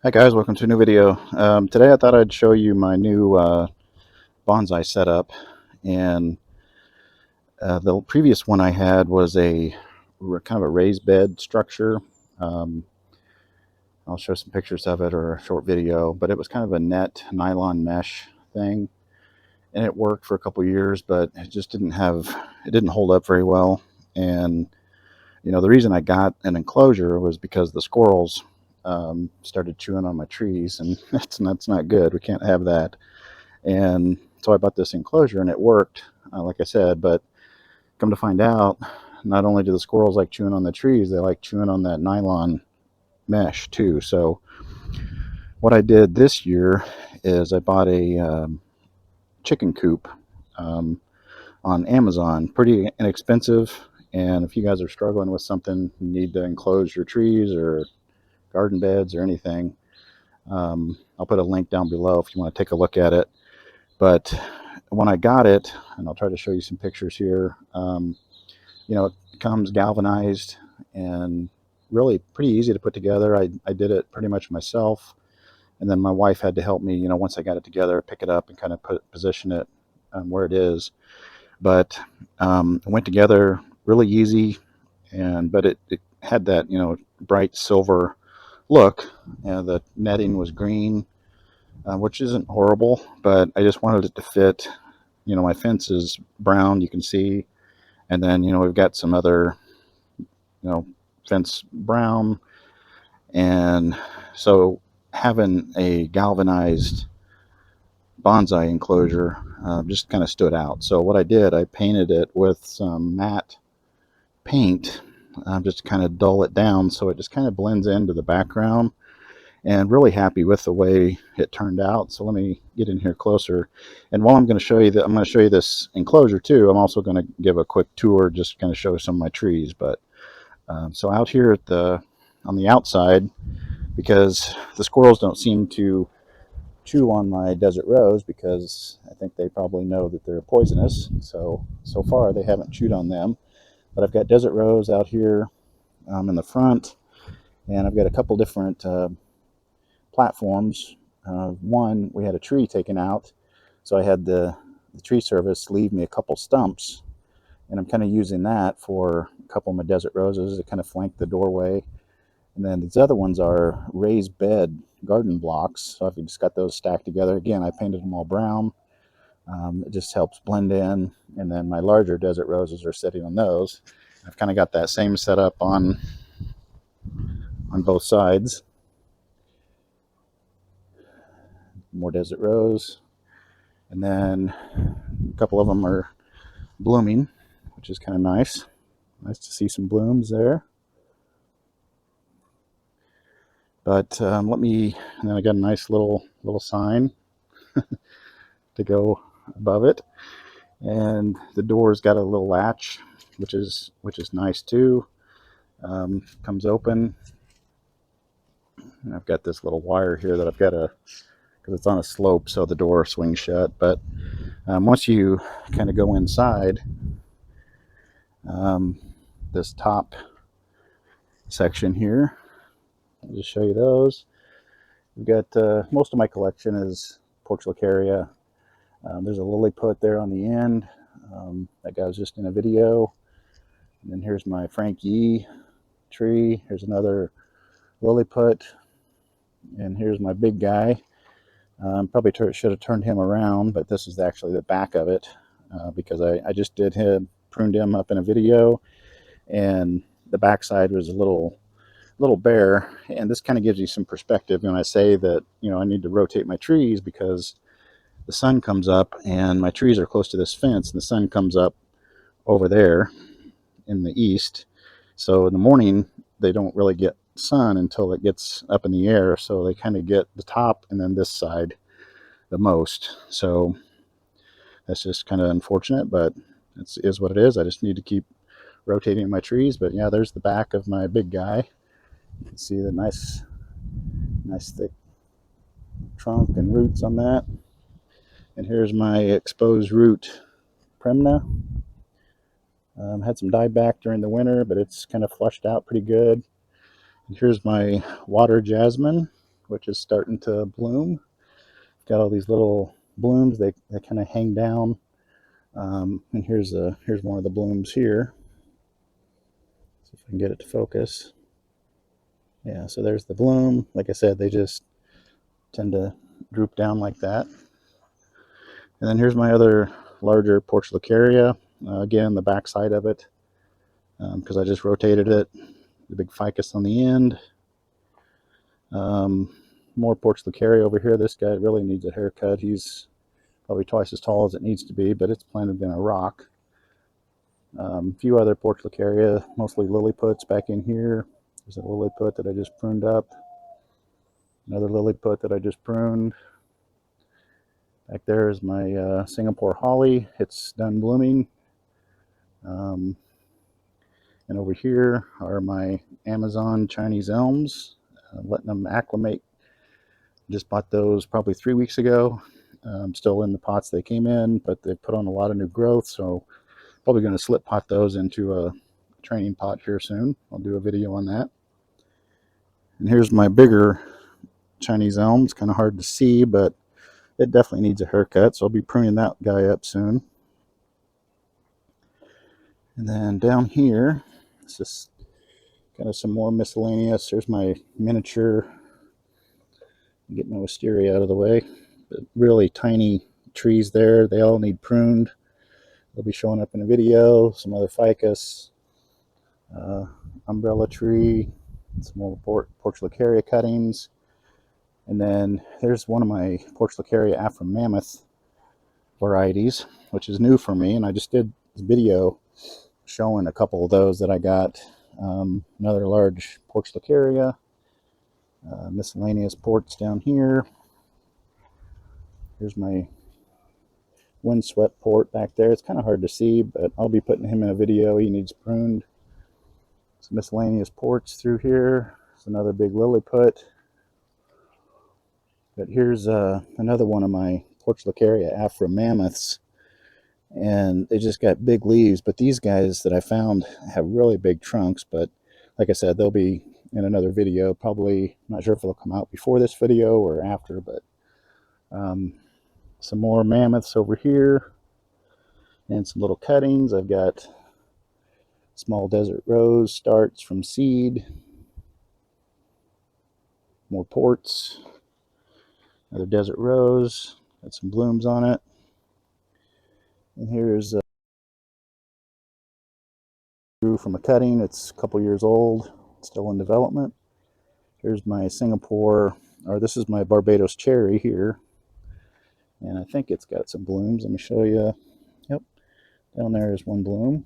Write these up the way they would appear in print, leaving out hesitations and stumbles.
Hi guys, welcome to a new video. Today I thought I'd show you my new bonsai setup, and the previous one I had was a kind of a raised bed structure. Um, I'll show some pictures of it or a short video, but it was kind of a net nylon mesh thing, and it worked for a couple years, but it didn't hold up very well. And the reason I got an enclosure was because the squirrels started chewing on my trees, and that's not good. We can't have that. And so I bought this enclosure, and it worked, like I said. But come to find out, not only do the squirrels like chewing on the trees, they like chewing on that nylon mesh too. So what I did this year is I bought a chicken coop um, on Amazon, pretty inexpensive. And if you guys are struggling with something, you need to enclose your trees or garden beds or anything, I'll put a link down below if you want to take a look at it. But when I got it, and I'll try to show you some pictures here, it comes galvanized and really pretty easy to put together. I did it pretty much myself, and then my wife had to help me, once I got it together, pick it up and kind of position it where it is. But it went together really easy, but it had that, bright silver look. The netting was green, which isn't horrible, but I just wanted it to fit. My fence is brown, you can see, and then we've got some other you know fence brown, and so having a galvanized bonsai enclosure just kind of stood out. So what I did, I painted it with some matte paint, just to kind of dull it down so it just kind of blends into the background, and really happy with the way it turned out. So let me get in here closer. And while I'm going to show you that, I'm going to show you this enclosure too. I'm also going to give a quick tour, just kind of show some of my trees. But so out here on the outside, because the squirrels don't seem to chew on my desert rose, because I think they probably know that they're poisonous. So far they haven't chewed on them. But I've got desert rose out here in the front, and I've got a couple different platforms. One, we had a tree taken out, so I had the tree service leave me a couple stumps, and I'm kind of using that for a couple of my desert roses to kind of flank the doorway. And then these other ones are raised bed garden blocks. So I've just got those stacked together. Again, I painted them all brown. It just helps blend in. And then my larger desert roses are sitting on those. I've kind of got that same setup on both sides. More desert rose. And then a couple of them are blooming, which is kind of nice. Nice to see some blooms there. But and then I got a nice little sign to go above it, and the door's got a little latch, which is nice too. Comes open, and I've got this little wire here that I've got to, because it's on a slope, so the door swings shut. But once you kind of go inside, um, this top section here, I'll just show you those. We've got most of my collection is portulacaria. There's a lilliput there on the end. That guy was just in a video. And then here's my Frankie tree. Here's another lilliput. And here's my big guy. Probably should have turned him around, but this is actually the back of it, because I just pruned him up in a video, and the backside was a little bare. And this kind of gives you some perspective when I say that I need to rotate my trees, because the sun comes up, and my trees are close to this fence, and the sun comes up over there in the east. So in the morning, they don't really get sun until it gets up in the air. So they kind of get the top and then this side the most. So that's just kind of unfortunate, but it is what it is. I just need to keep rotating my trees. But yeah, there's the back of my big guy. You can see the nice thick trunk and roots on that. And here's my exposed root Premna. Had some dieback during the winter, but it's kind of flushed out pretty good. And here's my water jasmine. which is starting to bloom. Got all these little blooms. They kind of hang down. And here's one of the blooms here. See if I can get it to focus. Yeah, so there's the bloom. Like I said, they just tend to droop down like that. And then here's my other larger portulacaria. Again, the back side of it, because I just rotated it. The big ficus on the end. More portulacaria over here. This guy really needs a haircut. He's probably twice as tall as it needs to be, but it's planted in a rock. A few other portulacaria, mostly liliputs back in here. There's a liliput that I just pruned up. Another liliput that I just pruned. Back there is my Singapore holly. It's done blooming. And over here are my Amazon Chinese elms, letting them acclimate. Just bought those probably 3 weeks ago. Still in the pots they came in, but they put on a lot of new growth, so probably going to slip pot those into a training pot here soon. I'll do a video on that. And here's my bigger Chinese elm. It's kind of hard to see, but it definitely needs a haircut, so I'll be pruning that guy up soon. And then down here, it's just kind of some more miscellaneous. There's my miniature. Get my wisteria out of the way. But really tiny trees there. They all need pruned. They'll be showing up in a video. Some other ficus, umbrella tree, some more portulacaria cuttings. And then there's one of my portulacaria afra mammoth varieties, which is new for me. And I just did a video showing a couple of those that I got. Another large portulacaria, miscellaneous ports down here. Here's my windswept port back there. It's kind of hard to see, but I'll be putting him in a video. He needs pruned. Some miscellaneous ports through here. It's another big lilliput. But here's another one of my portulacaria afra mammoths, and they just got big leaves. But these guys that I found have really big trunks. But like I said, they'll be in another video. Probably not sure if it'll come out before this video or after. But some more mammoths over here, and some little cuttings. I've got small desert rose starts from seed. More ports. Another desert rose. Got some blooms on it. And here's grew from a cutting. It's a couple years old, still in development. Here's my Singapore, or this is my Barbados cherry here. And I think it's got some blooms. Let me show you. Yep, down there is one bloom.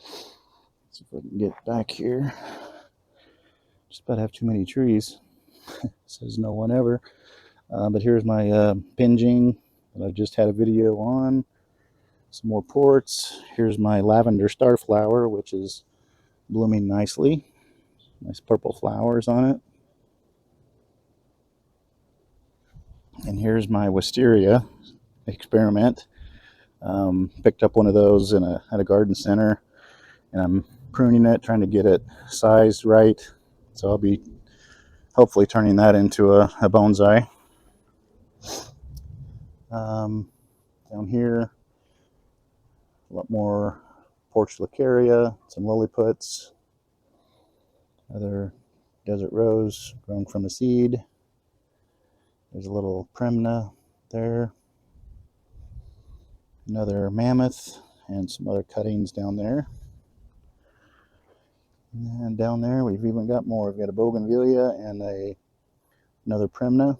Let's see if I can get back here. Just about have too many trees. Says no one ever. But here's my pinging that I just had a video on. Some more ports. Here's my lavender starflower, which is blooming nicely. Nice purple flowers on it. And here's my wisteria experiment. Picked up one of those at a garden center, and I'm pruning it, trying to get it sized right. So I'll be hopefully turning that into a bonsai. Down here, a lot more portulacaria, some liliputs, other desert rose grown from a seed. There's a little primna there, another mammoth, and some other cuttings down there. And down there we've even got more. We've got a bougainvillea and another primna.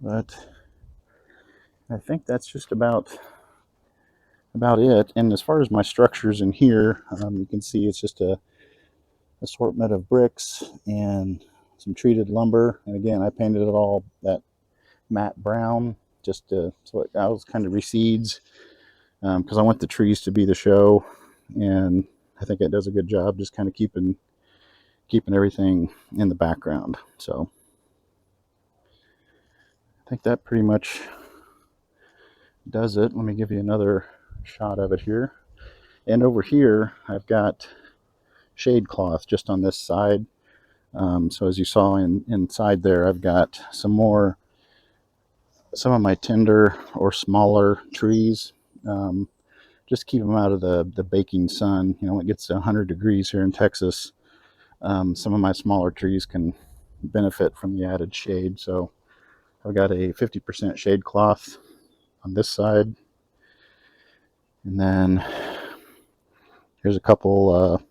But I think that's just about it. And as far as my structures in here, you can see it's just a assortment of bricks and some treated lumber. And again, I painted it all that matte brown just so it always kind of recedes, because I want the trees to be the show, and I think it does a good job just kind of keeping everything in the background. So I think that pretty much does it. Let me give you another shot of it here. And over here, I've got shade cloth just on this side. So as you saw inside there, I've got some of my tender or smaller trees. Just keep them out of the baking sun. You know, when it gets to 100 degrees here in Texas, some of my smaller trees can benefit from the added shade. So I've got a 50% shade cloth on this side. And then here's a couple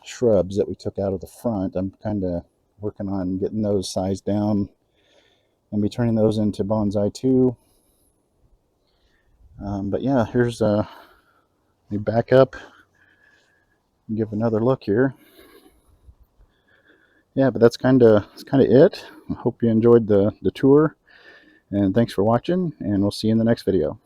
shrubs that we took out of the front. I'm kind of working on getting those sized down and be turning those into bonsai too. But yeah, here's let me back up and give another look here. Yeah, but that's kind of it. I hope you enjoyed the tour, and thanks for watching, and we'll see you in the next video.